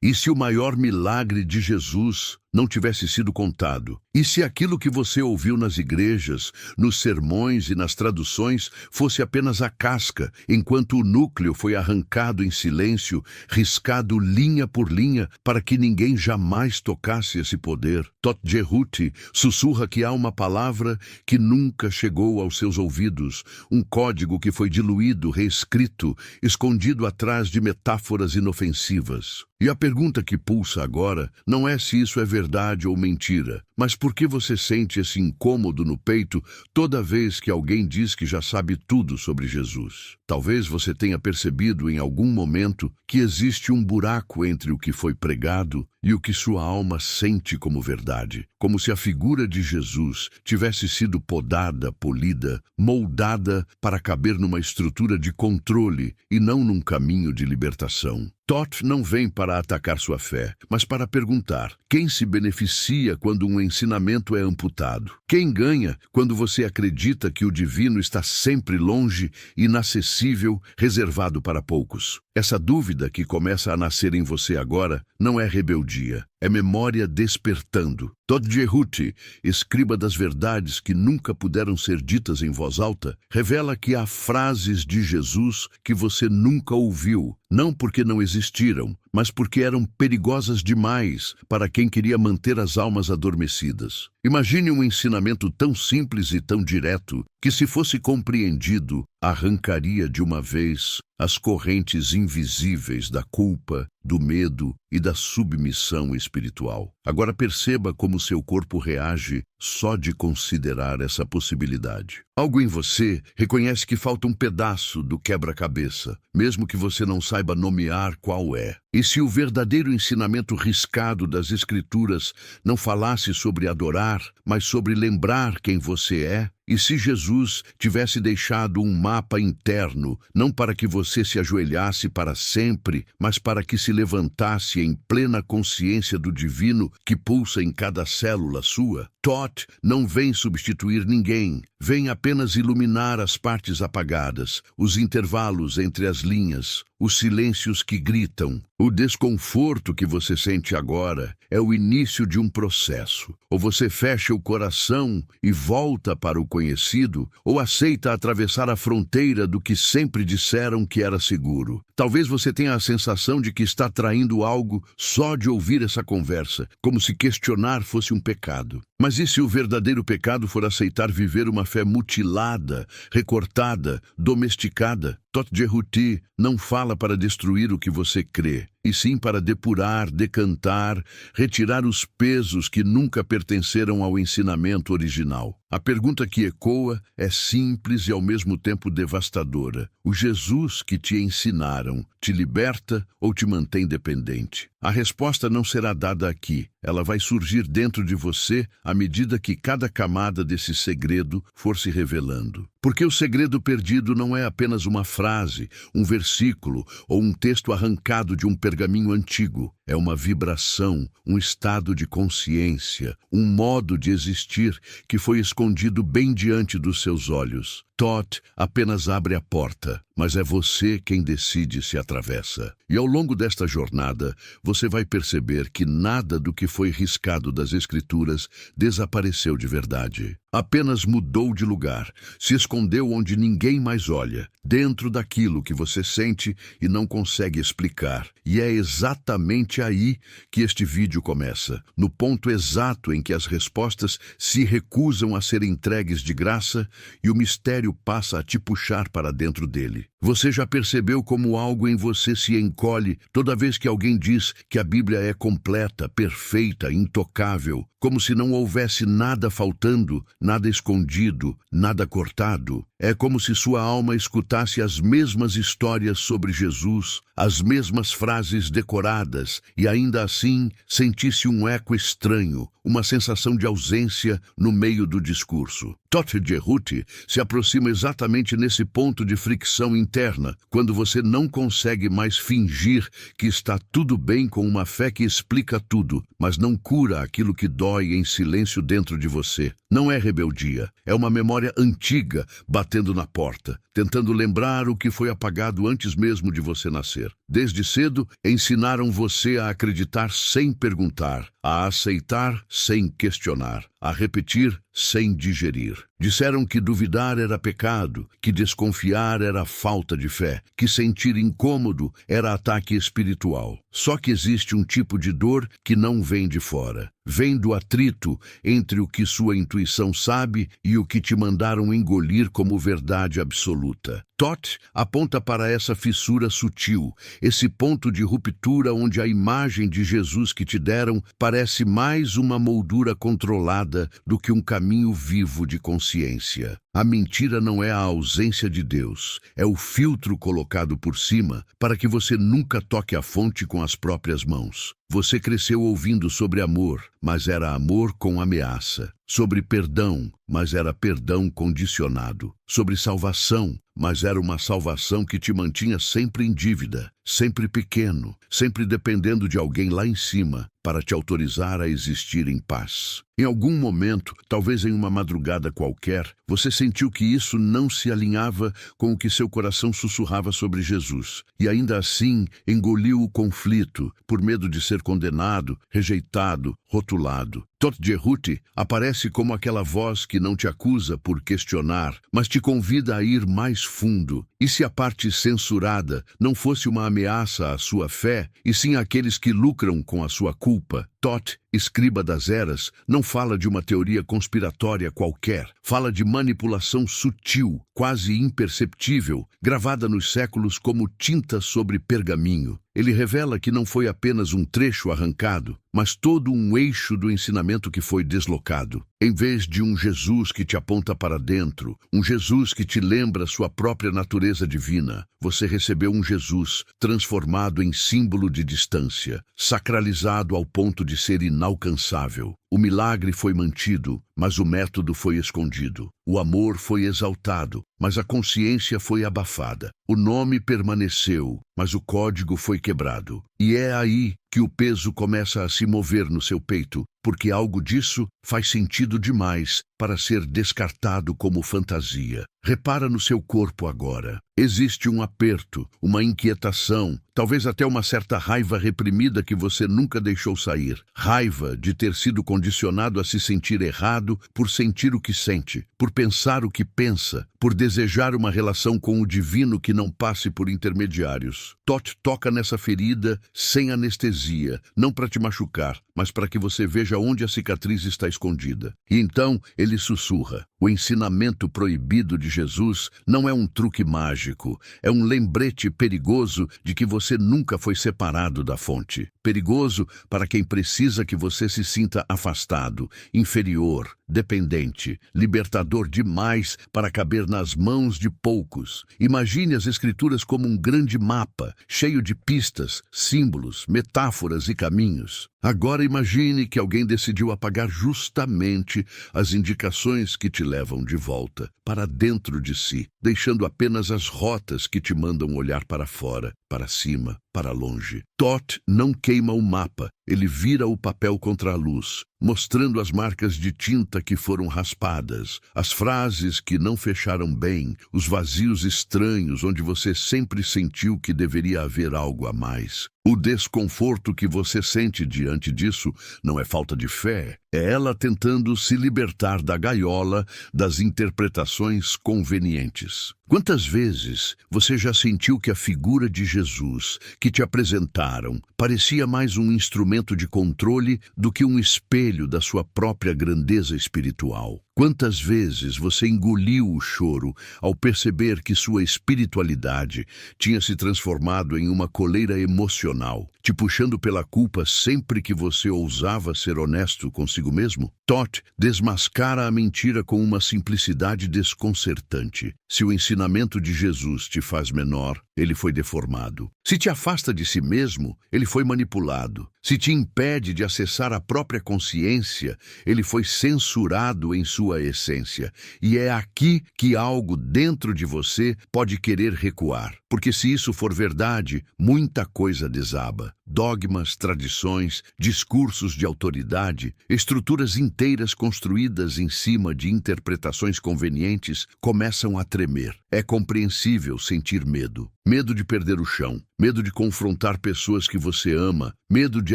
E se o maior milagre de Jesus não tivesse sido contado? E se aquilo que você ouviu nas igrejas, nos sermões e nas traduções fosse apenas a casca, enquanto o núcleo foi arrancado em silêncio, riscado linha por linha, para que ninguém jamais tocasse esse poder? Todd Jerhuti sussurra que há uma palavra que nunca chegou aos seus ouvidos, um código que foi diluído, reescrito, escondido atrás de metáforas inofensivas. E a pergunta que pulsa agora não é se isso é verdade ou mentira, mas por que você sente esse incômodo no peito toda vez que alguém diz que já sabe tudo sobre Jesus? Talvez você tenha percebido em algum momento que existe um buraco entre o que foi pregado e o que sua alma sente como verdade, como se a figura de Jesus tivesse sido podada, polida, moldada para caber numa estrutura de controle e não num caminho de libertação. Todd não vem para atacar sua fé, mas para perguntar: quem se beneficia quando um ensinamento é amputado? Quem ganha quando você acredita que o divino está sempre longe, inacessível, reservado para poucos? Essa dúvida que começa a nascer em você agora não é rebeldia, é memória despertando. Todd Jerhuti, escriba das verdades que nunca puderam ser ditas em voz alta, revela que há frases de Jesus que você nunca ouviu, não porque não existiram, mas porque eram perigosas demais para quem queria manter as almas adormecidas. Imagine um ensinamento tão simples e tão direto que, se fosse compreendido, arrancaria de uma vez as correntes invisíveis da culpa, do medo e da submissão espiritual. Agora perceba como seu corpo reage só de considerar essa possibilidade. Algo em você reconhece que falta um pedaço do quebra-cabeça, mesmo que você não saiba nomear qual é. E se o verdadeiro ensinamento riscado das Escrituras não falasse sobre adorar, mas sobre lembrar quem você é? E se Jesus tivesse deixado um mapa interno, não para que você se ajoelhasse para sempre, mas para que se levantasse em plena consciência do divino que pulsa em cada célula sua? Todd não vem substituir ninguém, vem apenas iluminar as partes apagadas, os intervalos entre as linhas, os silêncios que gritam. O desconforto que você sente agora é o início de um processo. Ou você fecha o coração e volta para o conhecido, ou aceita atravessar a fronteira do que sempre disseram que era seguro. Talvez você tenha a sensação de que está traindo algo só de ouvir essa conversa, como se questionar fosse um pecado. Mas e se o verdadeiro pecado for aceitar viver uma fé mutilada, recortada, domesticada? Todd Jerhuti não fala para destruir o que você crê, e sim para depurar, decantar, retirar os pesos que nunca pertenceram ao ensinamento original. A pergunta que ecoa é simples e ao mesmo tempo devastadora. O Jesus que te ensinaram te liberta ou te mantém dependente? A resposta não será dada aqui. Ela vai surgir dentro de você à medida que cada camada desse segredo for se revelando. Porque o segredo perdido não é apenas uma frase, um versículo ou um texto arrancado de um pergaminho antigo. É uma vibração, um estado de consciência, um modo de existir que foi escondido bem diante dos seus olhos. Todd apenas abre a porta, mas é você quem decide se atravessa. E ao longo desta jornada, você vai perceber que nada do que foi riscado das Escrituras desapareceu de verdade. Apenas mudou de lugar, se escondeu onde ninguém mais olha, dentro daquilo que você sente e não consegue explicar. E é exatamente aí que este vídeo começa, no ponto exato em que as respostas se recusam a ser entregues de graça e o mistério passa a te puxar para dentro dele. Você já percebeu como algo em você se encolhe toda vez que alguém diz que a Bíblia é completa, perfeita, intocável, como se não houvesse nada faltando, nada escondido, nada cortado? É como se sua alma escutasse as mesmas histórias sobre Jesus, as mesmas frases decoradas, e ainda assim sentisse um eco estranho, uma sensação de ausência no meio do discurso. Todd Jerhuti se aproxima exatamente nesse ponto de fricção interna interna quando você não consegue mais fingir que está tudo bem com uma fé que explica tudo, mas não cura aquilo que dói em silêncio dentro de você. Não é rebeldia, é uma memória antiga batendo na porta, tentando lembrar o que foi apagado antes mesmo de você nascer. Desde cedo, ensinaram você a acreditar sem perguntar, a aceitar sem questionar, a repetir sem digerir. Disseram que duvidar era pecado, que desconfiar era falta de fé, que sentir incômodo era ataque espiritual. Só que existe um tipo de dor que não vem de fora. Vem do atrito entre o que sua intuição sabe e o que te mandaram engolir como verdade absoluta. Todd aponta para essa fissura sutil, esse ponto de ruptura onde a imagem de Jesus que te deram parece mais uma moldura controlada do que um caminho vivo de consciência. A mentira não é a ausência de Deus, é o filtro colocado por cima para que você nunca toque a fonte com as próprias mãos. Você cresceu ouvindo sobre amor, mas era amor com ameaça. Sobre perdão, mas era perdão condicionado. Sobre salvação, mas era uma salvação que te mantinha sempre em dívida, sempre pequeno, sempre dependendo de alguém lá em cima para te autorizar a existir em paz. Em algum momento, talvez em uma madrugada qualquer, você sentiu que isso não se alinhava com o que seu coração sussurrava sobre Jesus. E ainda assim, engoliu o conflito, por medo de ser condenado, rejeitado, rotulado. Todd Jerute aparece como aquela voz que não te acusa por questionar, mas te convida a ir mais fundo. E se a parte censurada não fosse uma ameaça à sua fé, e sim àqueles que lucram com a sua culpa? Todd, escriba das eras, não fala de uma teoria conspiratória qualquer. Fala de manipulação sutil, quase imperceptível, gravada nos séculos como tinta sobre pergaminho. Ele revela que não foi apenas um trecho arrancado, mas todo um eixo do ensinamento que foi deslocado. Em vez de um Jesus que te aponta para dentro, um Jesus que te lembra sua própria natureza divina, você recebeu um Jesus transformado em símbolo de distância, sacralizado ao ponto de ser inalcançável. O milagre foi mantido, mas o método foi escondido. O amor foi exaltado, mas a consciência foi abafada. O nome permaneceu, mas o código foi quebrado. E é aí que o peso começa a se mover no seu peito, porque algo disso faz sentido demais para ser descartado como fantasia. Repara no seu corpo agora. Existe um aperto, uma inquietação, talvez até uma certa raiva reprimida que você nunca deixou sair. Raiva de ter sido condicionado a se sentir errado por sentir o que sente, por pensar o que pensa, por desejar uma relação com o divino que não passe por intermediários. Todd toca nessa ferida sem anestesia, não para te machucar, mas para que você veja onde a cicatriz está escondida. E então ele sussurra. O ensinamento proibido de Jesus não é um truque mágico, é um lembrete perigoso de que você nunca foi separado da fonte. Perigoso para quem precisa que você se sinta afastado, inferior, dependente, libertador demais para caber nas mãos de poucos. Imagine as Escrituras como um grande mapa, cheio de pistas, símbolos, metáforas e caminhos. Agora imagine que alguém decidiu apagar justamente as indicações que te levam de volta, para dentro de si, deixando apenas as rotas que te mandam olhar para fora, para cima, para longe. Todd não queima o mapa, ele vira o papel contra a luz, mostrando as marcas de tinta que foram raspadas, as frases que não fecharam bem, os vazios estranhos onde você sempre sentiu que deveria haver algo a mais. O desconforto que você sente diante disso não é falta de fé, é ela tentando se libertar da gaiola das interpretações convenientes. Quantas vezes você já sentiu que a figura de Jesus que te apresentaram parecia mais um instrumento de controle do que um espelho da sua própria grandeza espiritual? Quantas vezes você engoliu o choro ao perceber que sua espiritualidade tinha se transformado em uma coleira emocional, te puxando pela culpa sempre que você ousava ser honesto consigo mesmo? Todd desmascara a mentira com uma simplicidade desconcertante. Se o ensinamento de Jesus te faz menor, ele foi deformado. Se te afasta de si mesmo, ele foi manipulado. Se te impede de acessar a própria consciência, ele foi censurado em sua essência. E é aqui que algo dentro de você pode querer recuar. Porque se isso for verdade, muita coisa desaba. Dogmas, tradições, discursos de autoridade, estruturas inteiras construídas em cima de interpretações convenientes começam a tremer. É compreensível sentir medo. Medo de perder o chão, medo de confrontar pessoas que você ama, medo de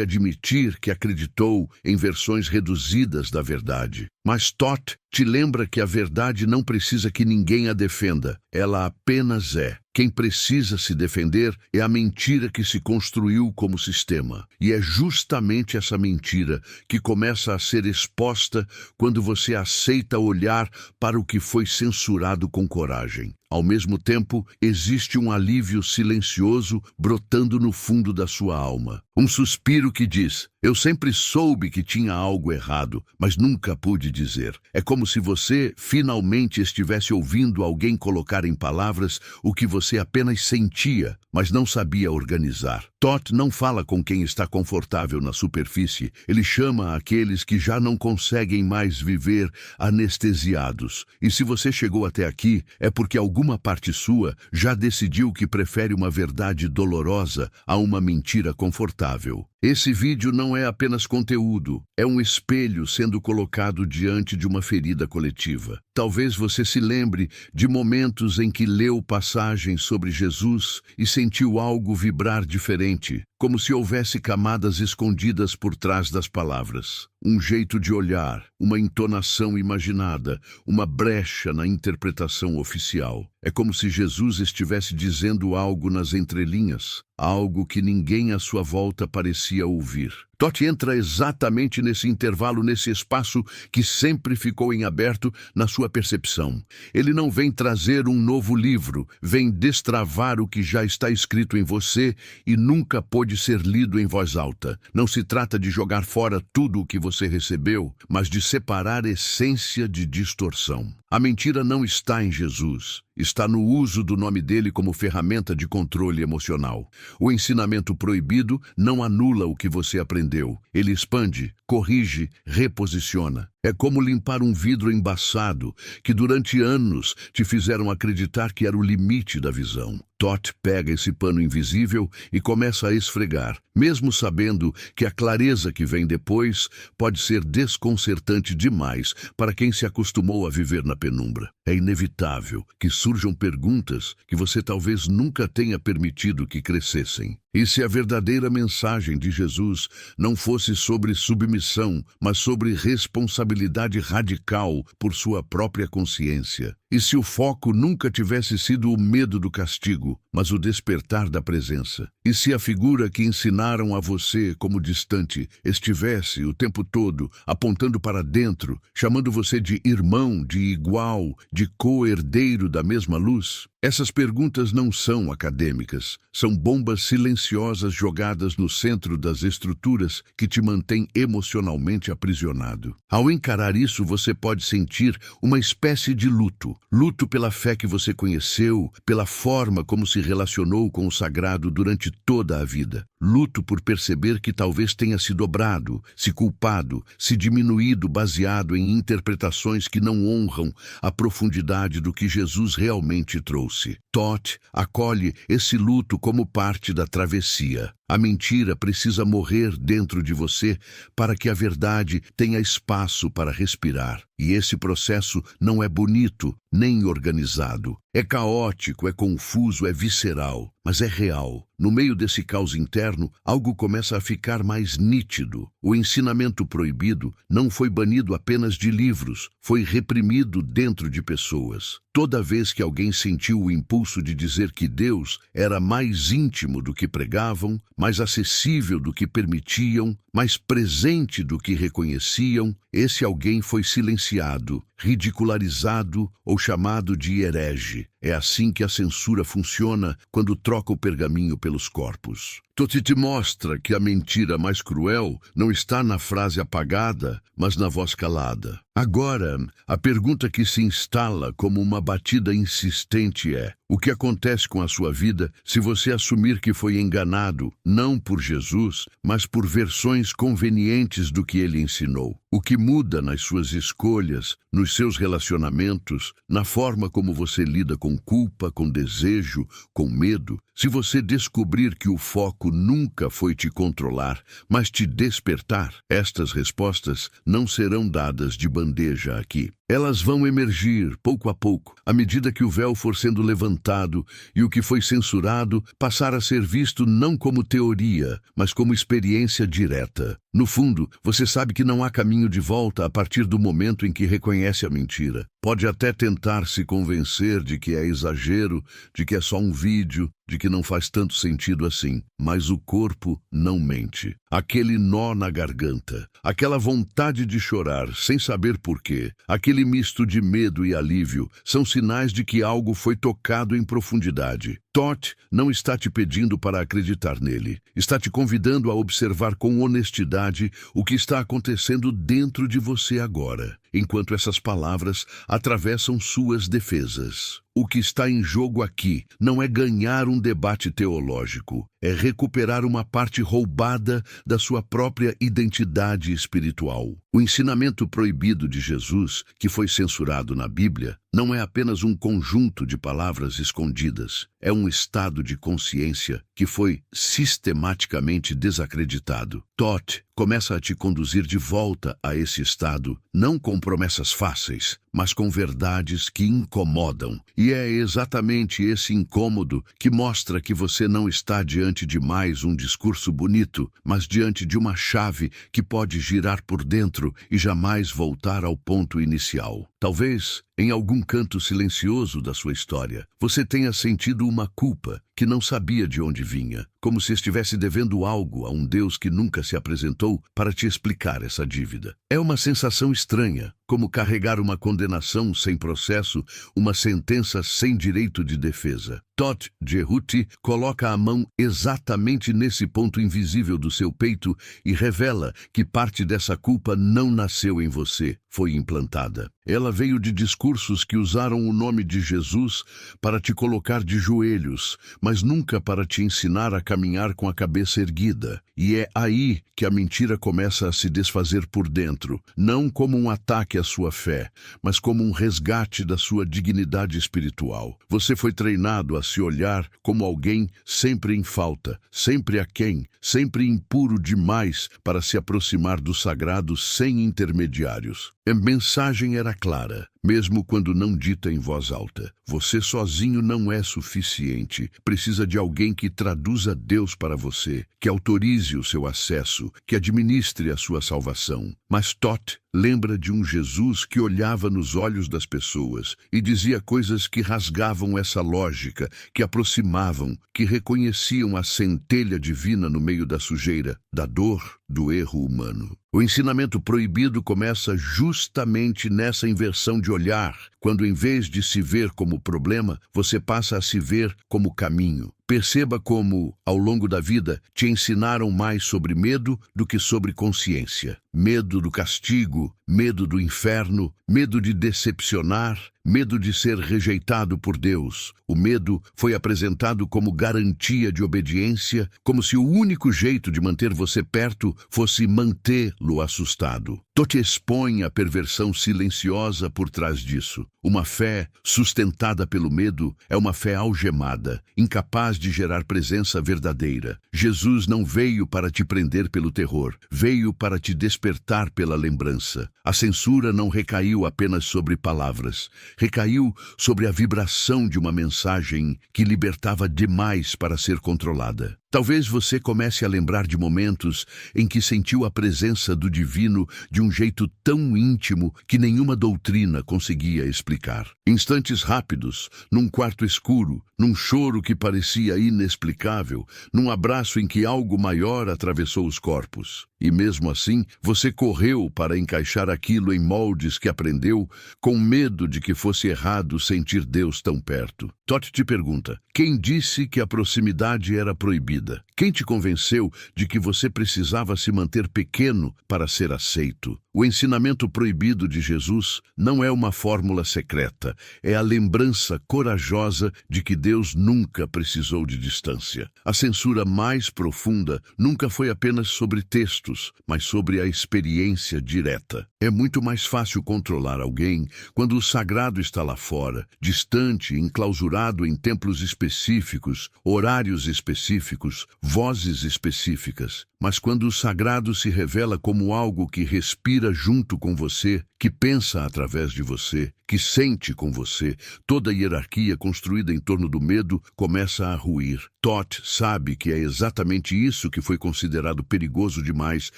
admitir que acreditou em versões reduzidas da verdade. Mas Todd te lembra que a verdade não precisa que ninguém a defenda, ela apenas é. Quem precisa se defender é a mentira que se construiu como sistema. E é justamente essa mentira que começa a ser exposta quando você aceita olhar para o que foi censurado com coragem. Ao mesmo tempo, existe um alívio silencioso brotando no fundo da sua alma. Um suspiro que diz: eu sempre soube que tinha algo errado, mas nunca pude dizer. É como se você finalmente estivesse ouvindo alguém colocar em palavras o que você apenas sentia, mas não sabia organizar. Todd não fala com quem está confortável na superfície. Ele chama aqueles que já não conseguem mais viver anestesiados. E se você chegou até aqui, é porque alguma parte sua já decidiu que prefere uma verdade dolorosa a uma mentira confortável. Esse vídeo não é apenas conteúdo, é um espelho sendo colocado diante de uma ferida coletiva. Talvez você se lembre de momentos em que leu passagens sobre Jesus e sentiu algo vibrar diferente, como se houvesse camadas escondidas por trás das palavras. Um jeito de olhar, uma entonação imaginada, uma brecha na interpretação oficial. É como se Jesus estivesse dizendo algo nas entrelinhas, algo que ninguém à sua volta parecia ouvir. Todd entra exatamente nesse intervalo, nesse espaço que sempre ficou em aberto na sua percepção. Ele não vem trazer um novo livro, vem destravar o que já está escrito em você e nunca pôde ser lido em voz alta. Não se trata de jogar fora tudo o que você recebeu, mas de separar essência de distorção. A mentira não está em Jesus, está no uso do nome dele como ferramenta de controle emocional. O ensinamento proibido não anula o que você aprendeu. Ele expande, corrige, reposiciona. É como limpar um vidro embaçado que durante anos te fizeram acreditar que era o limite da visão. Todd pega esse pano invisível e começa a esfregar, mesmo sabendo que a clareza que vem depois pode ser desconcertante demais para quem se acostumou a viver na penumbra. É inevitável que surjam perguntas que você talvez nunca tenha permitido que crescessem. E se a verdadeira mensagem de Jesus não fosse sobre submissão, mas sobre responsabilidade radical por sua própria consciência? E se o foco nunca tivesse sido o medo do castigo, mas o despertar da presença? E se a figura que ensinaram a você como distante estivesse o tempo todo apontando para dentro, chamando você de irmão, de igual, de co-herdeiro da mesma luz? Essas perguntas não são acadêmicas, são bombas silenciosas jogadas no centro das estruturas que te mantêm emocionalmente aprisionado. Ao encarar isso, você pode sentir uma espécie de luto. Luto pela fé que você conheceu, pela forma como se relacionou com o sagrado durante toda a vida. Luto por perceber que talvez tenha se dobrado, se culpado, se diminuído baseado em interpretações que não honram a profundidade do que Jesus realmente trouxe. Todd acolhe esse luto como parte da travessia. A mentira precisa morrer dentro de você para que a verdade tenha espaço para respirar. E esse processo não é bonito nem organizado. É caótico, é confuso, é visceral, mas é real. No meio desse caos interno, algo começa a ficar mais nítido. O ensinamento proibido não foi banido apenas de livros, foi reprimido dentro de pessoas. Toda vez que alguém sentiu o impulso de dizer que Deus era mais íntimo do que pregavam, mais acessível do que permitiam, mais presente do que reconheciam, esse alguém foi silenciado, ridicularizado ou chamado de herege. É assim que a censura funciona quando troca o pergaminho pelos corpos. Totti te mostra que a mentira mais cruel não está na frase apagada, mas na voz calada. Agora, a pergunta que se instala como uma batida insistente é: o que acontece com a sua vida se você assumir que foi enganado, não por Jesus, mas por versões convenientes do que ele ensinou? O que muda nas suas escolhas, nos seus relacionamentos, na forma como você lida com culpa, com desejo, com medo? Se você descobrir que o foco nunca foi te controlar, mas te despertar, estas respostas não serão dadas de bandeja aqui. Elas vão emergir, pouco a pouco, à medida que o véu for sendo levantado e o que foi censurado passar a ser visto não como teoria, mas como experiência direta. No fundo, você sabe que não há caminho de volta a partir do momento em que reconhece a mentira. Pode até tentar se convencer de que é exagero, de que é só um vídeo, de que não faz tanto sentido assim, mas o corpo não mente. Aquele nó na garganta, aquela vontade de chorar sem saber porquê, aquele misto de medo e alívio são sinais de que algo foi tocado em profundidade. Totti não está te pedindo para acreditar nele, está te convidando a observar com honestidade o que está acontecendo dentro de você agora, enquanto essas palavras atravessam suas defesas. O que está em jogo aqui não é ganhar um debate teológico, é recuperar uma parte roubada da sua própria identidade espiritual. O ensinamento proibido de Jesus, que foi censurado na Bíblia, não é apenas um conjunto de palavras escondidas, é um estado de consciência que foi sistematicamente desacreditado. Totti começa a te conduzir de volta a esse estado, não com promessas fáceis, mas com verdades que incomodam. E é exatamente esse incômodo que mostra que você não está diante de mais um discurso bonito, mas diante de uma chave que pode girar por dentro e jamais voltar ao ponto inicial. Talvez, em algum canto silencioso da sua história, você tenha sentido uma culpa que não sabia de onde vinha, como se estivesse devendo algo a um Deus que nunca se apresentou para te explicar essa dívida. É uma sensação estranha, como carregar uma condenação sem processo, uma sentença sem direito de defesa. Totti Cerutti coloca a mão exatamente nesse ponto invisível do seu peito e revela que parte dessa culpa não nasceu em você, foi implantada. Ela veio de discursos que usaram o nome de Jesus para te colocar de joelhos, mas nunca para te ensinar a caminhar com a cabeça erguida. E é aí que a mentira começa a se desfazer por dentro, não como um ataque à sua fé, mas como um resgate da sua dignidade espiritual. Você foi treinado a se olhar como alguém sempre em falta, sempre aquém, sempre impuro demais para se aproximar do sagrado sem intermediários. A mensagem era clara, mesmo quando não dita em voz alta. Você sozinho não é suficiente. Precisa de alguém que traduza Deus para você, que autorize o seu acesso, que administre a sua salvação. Mas Totti lembra de um Jesus que olhava nos olhos das pessoas e dizia coisas que rasgavam essa lógica, que aproximavam, que reconheciam a centelha divina no meio da sujeira, da dor, do erro humano. O ensinamento proibido começa justamente nessa inversão de olhar, quando em vez de se ver como problema, você passa a se ver como caminho. Perceba como, ao longo da vida, te ensinaram mais sobre medo do que sobre consciência. Medo do castigo, medo do inferno, medo de decepcionar, medo de ser rejeitado por Deus. O medo foi apresentado como garantia de obediência, como se o único jeito de manter você perto fosse mantê-lo assustado. Totti expõe a perversão silenciosa por trás disso. Uma fé sustentada pelo medo é uma fé algemada, incapaz de gerar presença verdadeira. Jesus não veio para te prender pelo terror, veio para te despertar pela lembrança. A censura não recaiu apenas sobre palavras, recaiu sobre a vibração de uma mensagem que libertava demais para ser controlada. Talvez você comece a lembrar de momentos em que sentiu a presença do divino de um um jeito tão íntimo que nenhuma doutrina conseguia explicar. Instantes rápidos, num quarto escuro, num choro que parecia inexplicável, num abraço em que algo maior atravessou os corpos. E mesmo assim, você correu para encaixar aquilo em moldes que aprendeu, com medo de que fosse errado sentir Deus tão perto. Todd te pergunta: quem disse que a proximidade era proibida? Quem te convenceu de que você precisava se manter pequeno para ser aceito? O ensinamento proibido de Jesus não é uma fórmula secreta, é a lembrança corajosa de que Deus nunca precisou de distância. A censura mais profunda nunca foi apenas sobre textos, mas sobre a experiência direta. É muito mais fácil controlar alguém quando o sagrado está lá fora, distante, enclausurado em templos específicos, horários específicos, vozes específicas. Mas quando o sagrado se revela como algo que respira junto com você, que pensa através de você, que sente com você, toda a hierarquia construída em torno do medo começa a ruir. Todd sabe que é exatamente isso que foi considerado perigoso demais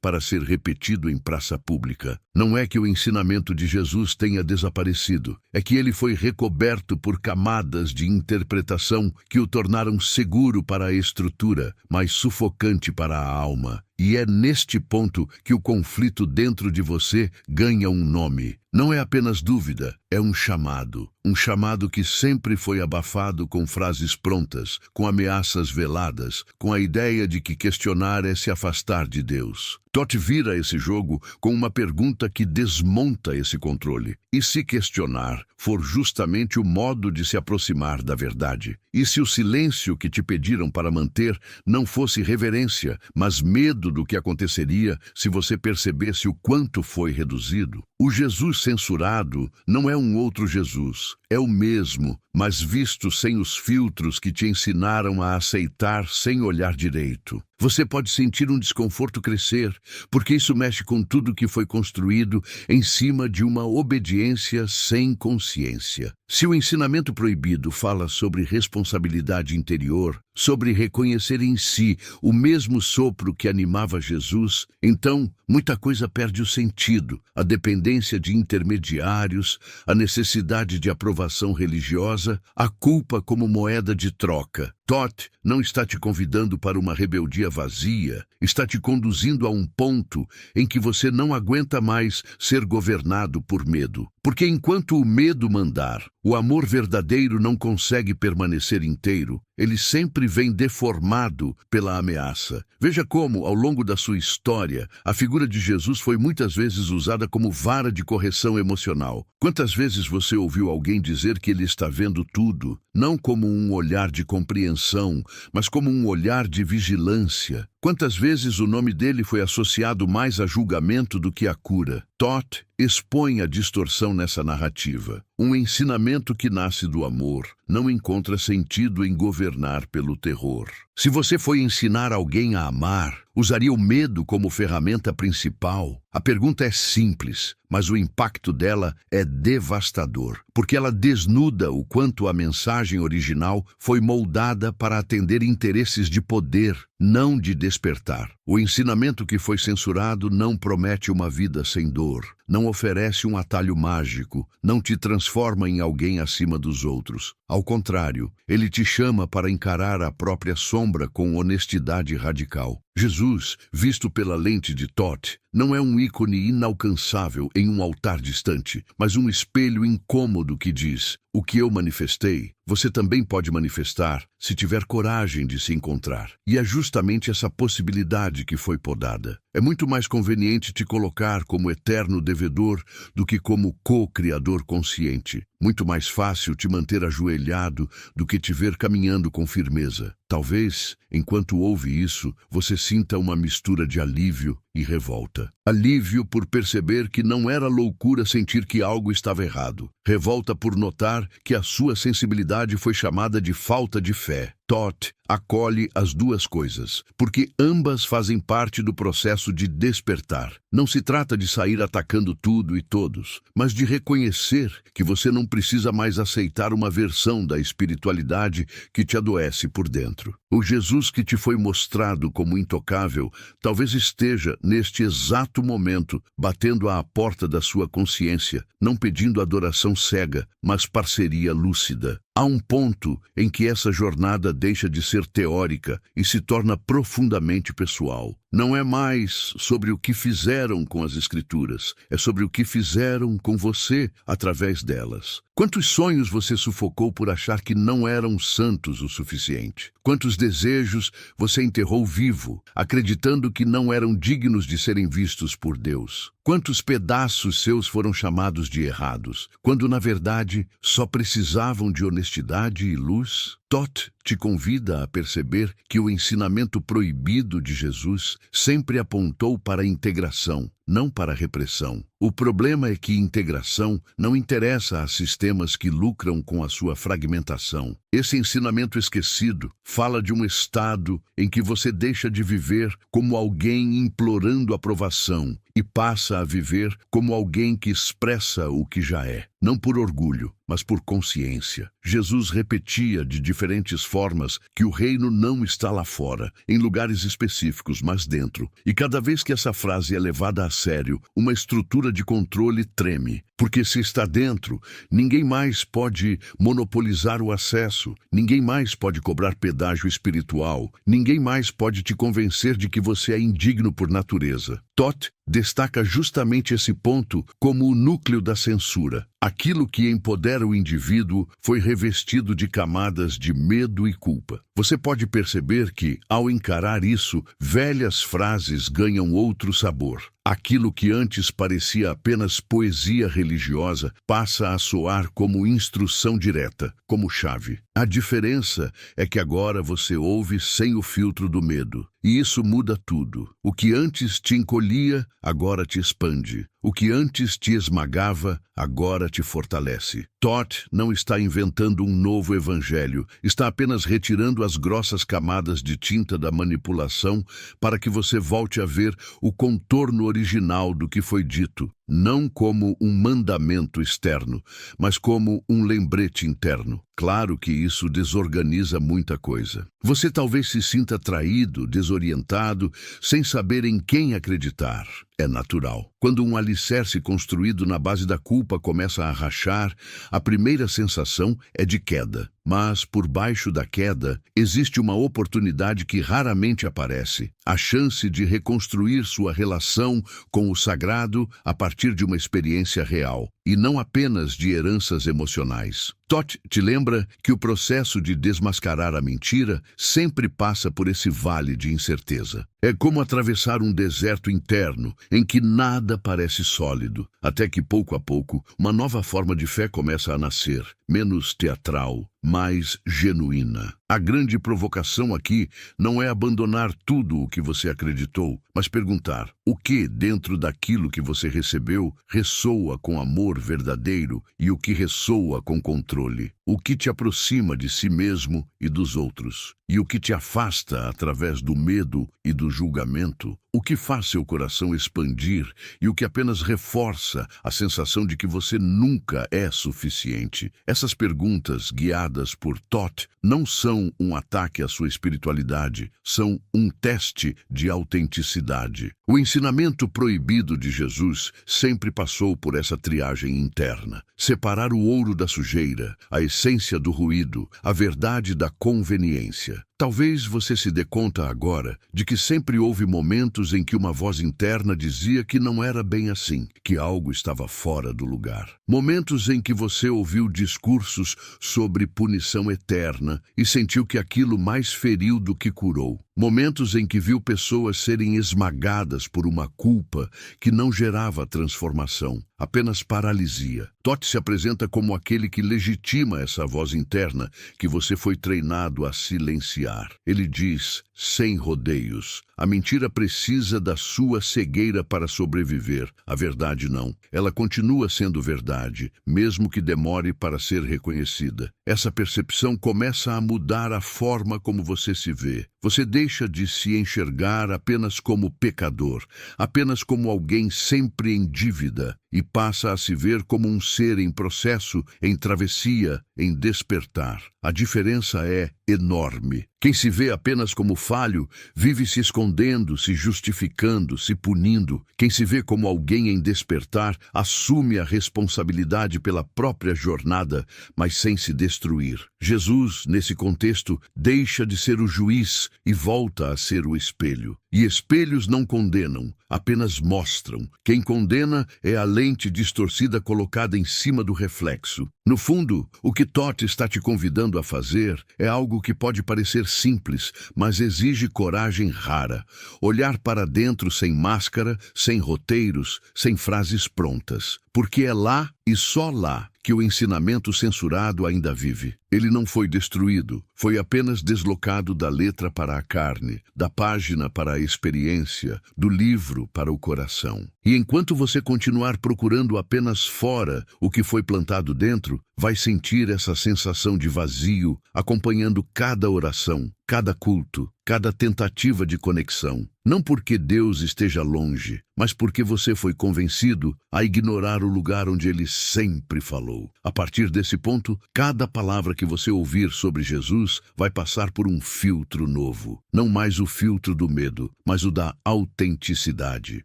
para ser repetido em praça pública. Não é que o ensinamento de Jesus tenha desaparecido, é que ele foi recoberto por camadas de interpretação que o tornaram seguro para a estrutura, mas sufocante para a alma. E é neste ponto que o conflito dentro de você ganha um nome. Não é apenas dúvida, é um chamado. Um chamado que sempre foi abafado com frases prontas, com ameaças veladas, com a ideia de que questionar é se afastar de Deus. Todd vira esse jogo com uma pergunta que desmonta esse controle. E se questionar for justamente o modo de se aproximar da verdade? E se o silêncio que te pediram para manter não fosse reverência, mas medo do que aconteceria se você percebesse o quanto foi reduzido? O Jesus censurado não é um outro Jesus, é o mesmo, mas visto sem os filtros que te ensinaram a aceitar sem olhar direito. Você pode sentir um desconforto crescer, porque isso mexe com tudo que foi construído em cima de uma obediência sem consciência. Se o ensinamento proibido fala sobre responsabilidade interior, sobre reconhecer em si o mesmo sopro que animava Jesus, então muita coisa perde o sentido. A dependência de intermediários, a necessidade de aprovação religiosa, a culpa como moeda de troca. Todd não está te convidando para uma rebeldia vazia, está te conduzindo a um ponto em que você não aguenta mais ser governado por medo. Porque enquanto o medo mandar, o amor verdadeiro não consegue permanecer inteiro, ele sempre vem deformado pela ameaça. Veja como, ao longo da sua história, a figura de Jesus foi muitas vezes usada como vara de correção emocional. Quantas vezes você ouviu alguém dizer que ele está vendo tudo, não como um olhar de compreensão, mas como um olhar de vigilância? Quantas vezes o nome dele foi associado mais a julgamento do que a cura? Todd expõe a distorção nessa narrativa. Um ensinamento que nasce do amor não encontra sentido em governar pelo terror. Se você foi ensinar alguém a amar, usaria o medo como ferramenta principal? A pergunta é simples, mas o impacto dela é devastador, porque ela desnuda o quanto a mensagem original foi moldada para atender interesses de poder, não de despertar. O ensinamento que foi censurado não promete uma vida sem dor, não oferece um atalho mágico, não te transforma em alguém acima dos outros. Ao contrário, ele te chama para encarar a própria sombra com honestidade radical. Jesus, visto pela lente de Todd, não é um ícone inalcançável em um altar distante, mas um espelho incômodo que diz: o que eu manifestei, você também pode manifestar se tiver coragem de se encontrar. E é justamente essa possibilidade que foi podada. É muito mais conveniente te colocar como eterno devedor do que como co-criador consciente. Muito mais fácil te manter ajoelhado do que te ver caminhando com firmeza. Talvez, enquanto ouve isso, você sinta uma mistura de alívio e revolta. Alívio por perceber que não era loucura sentir que algo estava errado. Revolta por notar que a sua sensibilidade foi chamada de falta de fé. Todd acolhe as duas coisas, porque ambas fazem parte do processo de despertar. Não se trata de sair atacando tudo e todos, mas de reconhecer que você não precisa mais aceitar uma versão da espiritualidade que te adoece por dentro. O Jesus que te foi mostrado como intocável talvez esteja, neste exato momento, batendo à porta da sua consciência, não pedindo adoração cega, mas parceria lúcida. Há um ponto em que essa jornada deixa de ser teórica e se torna profundamente pessoal. Não é mais sobre o que fizeram com as Escrituras, é sobre o que fizeram com você através delas. Quantos sonhos você sufocou por achar que não eram santos o suficiente? Quantos desejos você enterrou vivo, acreditando que não eram dignos de serem vistos por Deus? Quantos pedaços seus foram chamados de errados, quando na verdade só precisavam de honestidade e luz? Todd te convida a perceber que o ensinamento proibido de Jesus sempre apontou para a integração, não para a repressão. O problema é que integração não interessa a sistemas que lucram com a sua fragmentação. Esse ensinamento esquecido fala de um estado em que você deixa de viver como alguém implorando aprovação e passa a viver como alguém que expressa o que já é, não por orgulho, mas por consciência. Jesus repetia de diferentes formas que o reino não está lá fora, em lugares específicos, mas dentro. E cada vez que essa frase é levada a sério, uma estrutura de controle treme. Porque se está dentro, ninguém mais pode monopolizar o acesso, ninguém mais pode cobrar pedágio espiritual, ninguém mais pode te convencer de que você é indigno por natureza. Todd destaca justamente esse ponto como o núcleo da censura. Aquilo que empodera o indivíduo foi revestido de camadas de medo e culpa. Você pode perceber que, ao encarar isso, velhas frases ganham outro sabor. Aquilo que antes parecia apenas poesia religiosa passa a soar como instrução direta, como chave. A diferença é que agora você ouve sem o filtro do medo. E isso muda tudo. O que antes te encolhia, agora te expande. O que antes te esmagava, agora te fortalece. Todd não está inventando um novo evangelho, está apenas retirando as grossas camadas de tinta da manipulação para que você volte a ver o contorno original do que foi dito, não como um mandamento externo, mas como um lembrete interno. Claro que isso desorganiza muita coisa. Você talvez se sinta traído, desorientado, sem saber em quem acreditar. É natural. Quando um alicerce construído na base da culpa começa a rachar, a primeira sensação é de queda. Mas, por baixo da queda, existe uma oportunidade que raramente aparece. A chance de reconstruir sua relação com o sagrado a partir de uma experiência real, e não apenas de heranças emocionais. Todd te lembra que o processo de desmascarar a mentira sempre passa por esse vale de incerteza. É como atravessar um deserto interno em que nada parece sólido, até que pouco a pouco uma nova forma de fé começa a nascer, menos teatral, mais genuína. A grande provocação aqui não é abandonar tudo o que você acreditou, mas perguntar: o que dentro daquilo que você recebeu ressoa com amor verdadeiro e o que ressoa com controle? O que te aproxima de si mesmo e dos outros? E o que te afasta através do medo e do julgamento? O que faz seu coração expandir e o que apenas reforça a sensação de que você nunca é suficiente? Essas perguntas, guiadas por Todd, não são um ataque à sua espiritualidade, são um teste de autenticidade. O ensinamento proibido de Jesus sempre passou por essa triagem interna. Separar o ouro da sujeira, a essência do ruído, a verdade da conveniência. Talvez você se dê conta agora de que sempre houve momentos em que uma voz interna dizia que não era bem assim, que algo estava fora do lugar. Momentos em que você ouviu discursos sobre punição eterna e sentiu que aquilo mais feriu do que curou. Momentos em que viu pessoas serem esmagadas por uma culpa que não gerava transformação, apenas paralisia. Todd se apresenta como aquele que legitima essa voz interna que você foi treinado a silenciar. Ele diz, sem rodeios: a mentira precisa da sua cegueira para sobreviver. A verdade não. Ela continua sendo verdade, mesmo que demore para ser reconhecida. essa percepção começa a mudar a forma como você se vê. Você deixa de se enxergar apenas como pecador, apenas como alguém sempre em dívida, e passa a se ver como um ser em processo, em travessia, em despertar. A diferença é enorme. Quem se vê apenas como falho, vive se escondendo, se justificando, se punindo. Quem se vê como alguém em despertar, assume a responsabilidade pela própria jornada, mas sem se destruir. Jesus, nesse contexto, deixa de ser o juiz e volta a ser o espelho. E espelhos não condenam, apenas mostram. Quem condena é a lente distorcida colocada em cima do reflexo. No fundo, o que Todd está te convidando a fazer é algo que pode parecer simples, mas exige coragem rara. Olhar para dentro sem máscara, sem roteiros, sem frases prontas. Porque é lá e só lá que o ensinamento censurado ainda vive. Ele não foi destruído, foi apenas deslocado da letra para a carne, da página para a experiência, do livro para o coração. E enquanto você continuar procurando apenas fora o que foi plantado dentro, vai sentir essa sensação de vazio, acompanhando cada oração, cada culto, cada tentativa de conexão. Não porque Deus esteja longe, mas porque você foi convencido a ignorar o lugar onde Ele sempre falou. A partir desse ponto, cada palavra que você ouvir sobre Jesus vai passar por um filtro novo. Não mais o filtro do medo, mas o da autenticidade.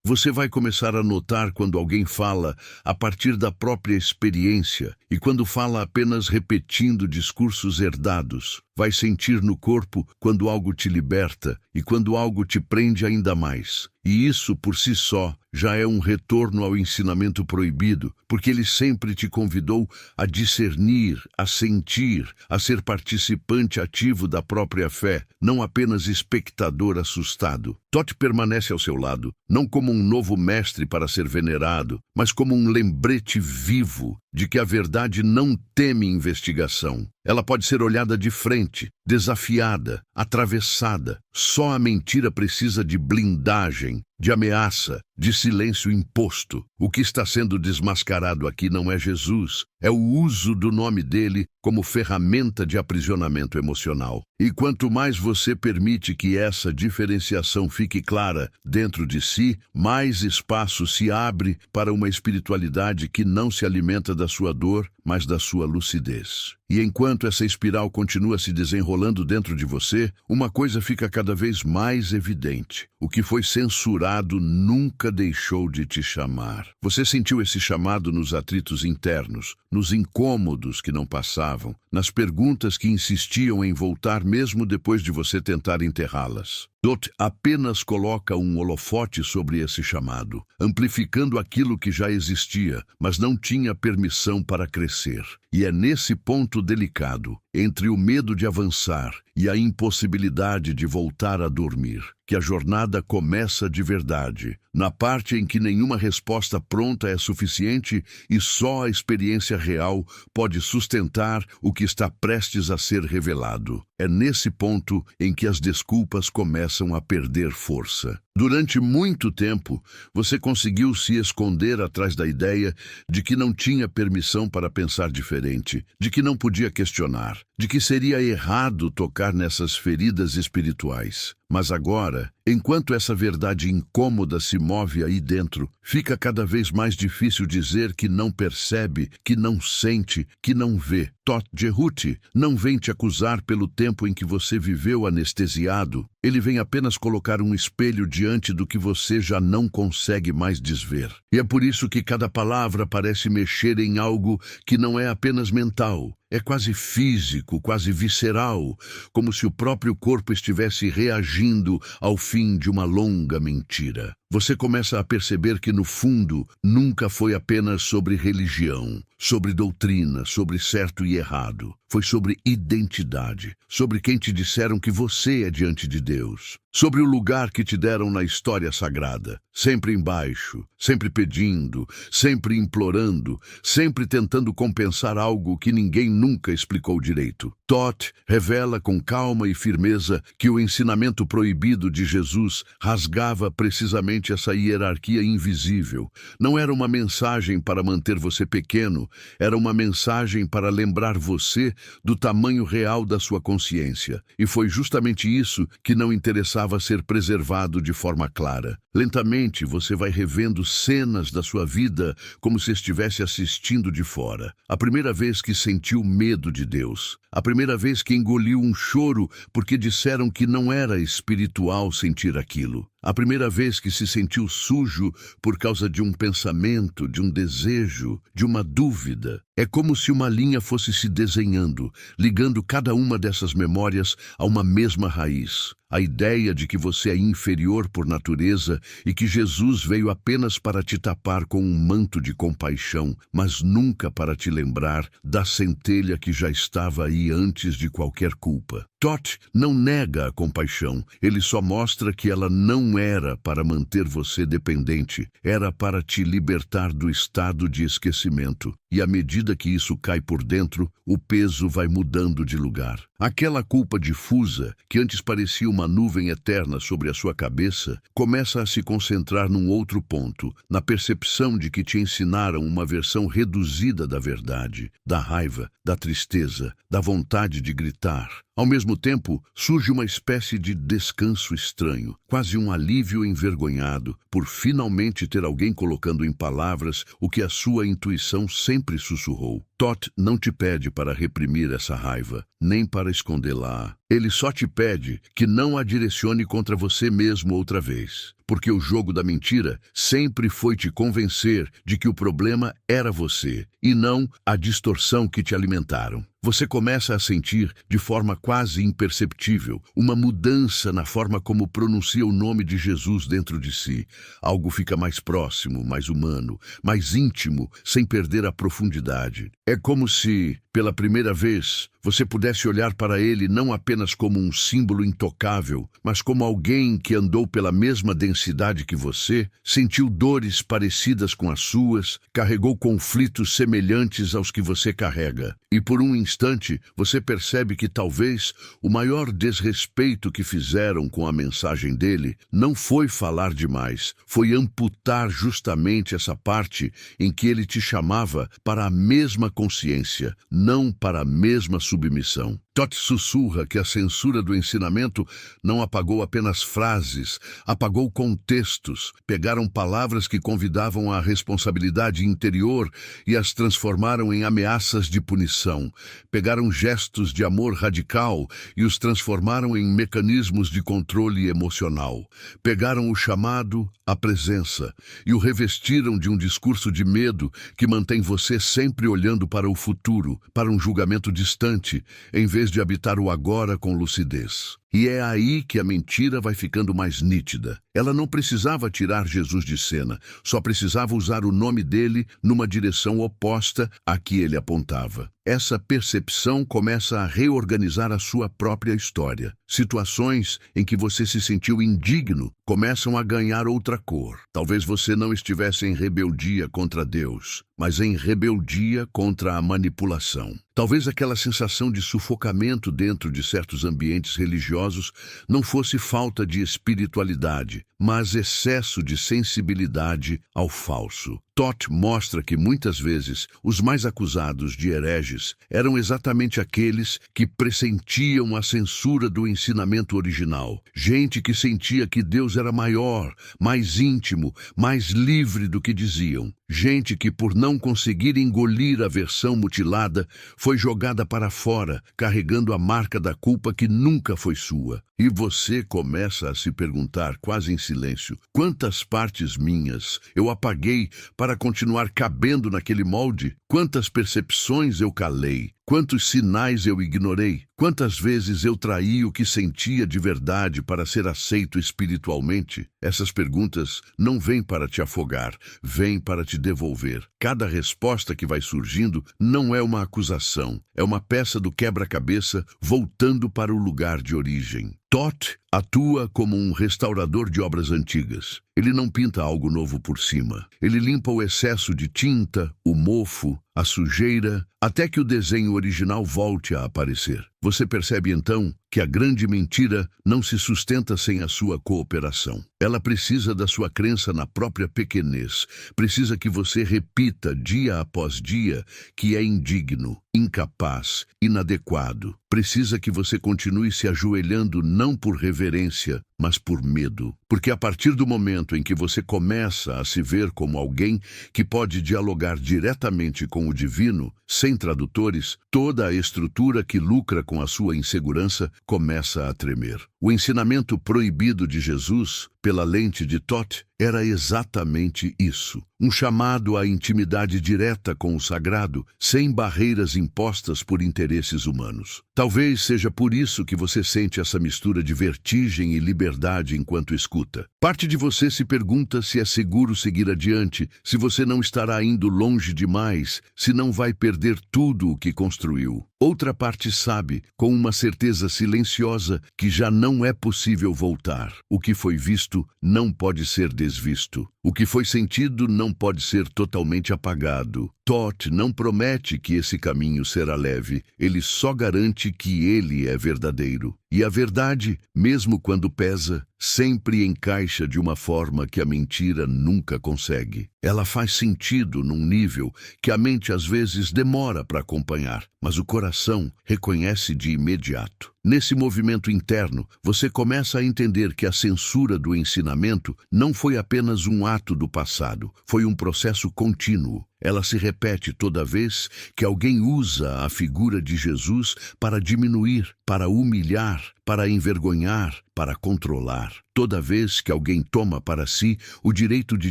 Você vai começar a notar quando alguém fala a partir da própria experiência e quando fala apenas repetindo discursos herdados. Vai sentir no corpo quando algo te liberta e quando algo te prende ainda mais. E isso, por si só, já é um retorno ao ensinamento proibido, porque ele sempre te convidou a discernir, a sentir, a ser participante ativo da própria fé, não apenas espectador assustado. Todd permanece ao seu lado, não como um novo mestre para ser venerado, mas como um lembrete vivo de que a verdade não teme investigação. Ela pode ser olhada de frente, desafiada, atravessada. Só a mentira precisa de blindagem, de ameaça, de silêncio imposto. O que está sendo desmascarado aqui não é Jesus, é o uso do nome dele como ferramenta de aprisionamento emocional. E quanto mais você permite que essa diferenciação fique clara dentro de si, mais espaço se abre para uma espiritualidade que não se alimenta da sua dor, mas da sua lucidez. E enquanto essa espiral continua se desenrolando dentro de você, uma coisa fica cada vez mais evidente. O que foi censurado nunca deixou de te chamar. Você sentiu esse chamado nos atritos internos, nos incômodos que não passavam, nas perguntas que insistiam em voltar mesmo depois de você tentar enterrá-las. Dot apenas coloca um holofote sobre esse chamado, amplificando aquilo que já existia, mas não tinha permissão para crescer. E é nesse ponto delicado, entre o medo de avançar e a impossibilidade de voltar a dormir, que a jornada começa de verdade, na parte em que nenhuma resposta pronta é suficiente e só a experiência real pode sustentar o que está prestes a ser revelado. É nesse ponto em que as desculpas começam a perder força. Durante muito tempo, você conseguiu se esconder atrás da ideia de que não tinha permissão para pensar diferente, de que não podia questionar, de que seria errado tocar nessas feridas espirituais. Mas agora, enquanto essa verdade incômoda se move aí dentro, fica cada vez mais difícil dizer que não percebe, que não sente, que não vê. Todd Jerut não vem te acusar pelo tempo em que você viveu anestesiado. Ele vem apenas colocar um espelho diante do que você já não consegue mais desver. E é por isso que cada palavra parece mexer em algo que não é apenas mental. É quase físico, quase visceral, como se o próprio corpo estivesse reagindo ao fim de uma longa mentira. Você começa a perceber que, no fundo, nunca foi apenas sobre religião, sobre doutrina, sobre certo e errado. Foi sobre identidade, sobre quem te disseram que você é diante de Deus, sobre o lugar que te deram na história sagrada, sempre embaixo, sempre pedindo, sempre implorando, sempre tentando compensar algo que ninguém nunca explicou direito. Todd revela com calma e firmeza que o ensinamento proibido de Jesus rasgava precisamente essa hierarquia invisível. Não era uma mensagem para manter você pequeno, era uma mensagem para lembrar você do tamanho real da sua consciência. E foi justamente isso que não interessava ser preservado de forma clara. Lentamente, você vai revendo cenas da sua vida como se estivesse assistindo de fora. A primeira vez que sentiu medo de Deus. A primeira vez que engoliu um choro porque disseram que não era espiritual sentir aquilo. A primeira vez que se sentiu sujo por causa de um pensamento, de um desejo, de uma dúvida. É como se uma linha fosse se desenhando, ligando cada uma dessas memórias a uma mesma raiz. A ideia de que você é inferior por natureza e que Jesus veio apenas para te tapar com um manto de compaixão, mas nunca para te lembrar da centelha que já estava aí antes de qualquer culpa. Todd não nega a compaixão, ele só mostra que ela não era para manter você dependente, era para te libertar do estado de esquecimento. E à medida que isso cai por dentro, o peso vai mudando de lugar. Aquela culpa difusa, que antes parecia uma nuvem eterna sobre a sua cabeça, começa a se concentrar num outro ponto, na percepção de que te ensinaram uma versão reduzida da verdade, da raiva, da tristeza, da vontade de gritar. Ao mesmo tempo, surge uma espécie de descanso estranho, quase um alívio envergonhado, por finalmente ter alguém colocando em palavras o que a sua intuição sempre sussurrou. Todd não te pede para reprimir essa raiva, nem para escondê-la. Ele só te pede que não a direcione contra você mesmo outra vez. Porque o jogo da mentira sempre foi te convencer de que o problema era você, e não a distorção que te alimentaram. Você começa a sentir, de forma quase imperceptível, uma mudança na forma como pronuncia o nome de Jesus dentro de si. Algo fica mais próximo, mais humano, mais íntimo, sem perder a profundidade. É como se, pela primeira vez, você pudesse olhar para ele não apenas como um símbolo intocável, mas como alguém que andou pela mesma densidade que você, sentiu dores parecidas com as suas, carregou conflitos semelhantes aos que você carrega. E por um instante, você percebe que talvez o maior desrespeito que fizeram com a mensagem dele não foi falar demais, foi amputar justamente essa parte em que ele te chamava para a mesma consciência, não para a mesma submissão. Todd sussurra que a censura do ensinamento não apagou apenas frases, apagou contextos. Pegaram palavras que convidavam à responsabilidade interior e as transformaram em ameaças de punição. Pegaram gestos de amor radical e os transformaram em mecanismos de controle emocional. Pegaram o chamado, a presença, e o revestiram de um discurso de medo que mantém você sempre olhando para o futuro, para um julgamento distante, em vez de habitar o agora com lucidez. E é aí que a mentira vai ficando mais nítida. Ela não precisava tirar Jesus de cena, só precisava usar o nome dele numa direção oposta à que ele apontava. Essa percepção começa a reorganizar a sua própria história. Situações em que você se sentiu indigno começam a ganhar outra cor. Talvez você não estivesse em rebeldia contra Deus, mas em rebeldia contra a manipulação. Talvez aquela sensação de sufocamento dentro de certos ambientes religiosos não fosse falta de espiritualidade, mas excesso de sensibilidade ao falso. Todd mostra que muitas vezes os mais acusados de hereges eram exatamente aqueles que pressentiam a censura do ensinamento original. Gente que sentia que Deus era maior, mais íntimo, mais livre do que diziam. Gente que, por não conseguir engolir a versão mutilada, foi jogada para fora, carregando a marca da culpa que nunca foi sua. E você começa a se perguntar, quase em silêncio, quantas partes minhas eu apaguei para continuar cabendo naquele molde? Quantas percepções eu calei? Quantos sinais eu ignorei? Quantas vezes eu traí o que sentia de verdade para ser aceito espiritualmente? Essas perguntas não vêm para te afogar, vêm para te devolver. Cada resposta que vai surgindo não é uma acusação, é uma peça do quebra-cabeça voltando para o lugar de origem. Todd atua como um restaurador de obras antigas. Ele não pinta algo novo por cima. Ele limpa o excesso de tinta, o mofo, a sujeira, até que o desenho original volte a aparecer. Você percebe então que a grande mentira não se sustenta sem a sua cooperação. Ela precisa da sua crença na própria pequenez. Precisa que você repita dia após dia que é indigno, incapaz, inadequado. Precisa que você continue se ajoelhando não por reverência, mas por medo. Porque a partir do momento em que você começa a se ver como alguém que pode dialogar diretamente com o divino, sem tradutores, toda a estrutura que lucra com a sua insegurança começa a tremer. O ensinamento proibido de Jesus, pela lente de Toth, era exatamente isso. Um chamado à intimidade direta com o sagrado, sem barreiras impostas por interesses humanos. Talvez seja por isso que você sente essa mistura de vertigem e liberdade enquanto escuta. Parte de você se pergunta se é seguro seguir adiante, se você não estará indo longe demais, se não vai perder tudo o que construiu. Outra parte sabe, com uma certeza silenciosa, que já não é possível voltar. O que foi visto não pode ser desvisto. O que foi sentido não pode ser totalmente apagado. Toth não promete que esse caminho será leve, ele só garante que ele é verdadeiro. E a verdade, mesmo quando pesa, sempre encaixa de uma forma que a mentira nunca consegue. Ela faz sentido num nível que a mente às vezes demora para acompanhar, mas o coração reconhece de imediato. Nesse movimento interno, você começa a entender que a censura do ensinamento não foi apenas um ato do passado, foi um processo contínuo. Ela se repete toda vez que alguém usa a figura de Jesus para diminuir, para humilhar, para envergonhar, para controlar. Toda vez que alguém toma para si o direito de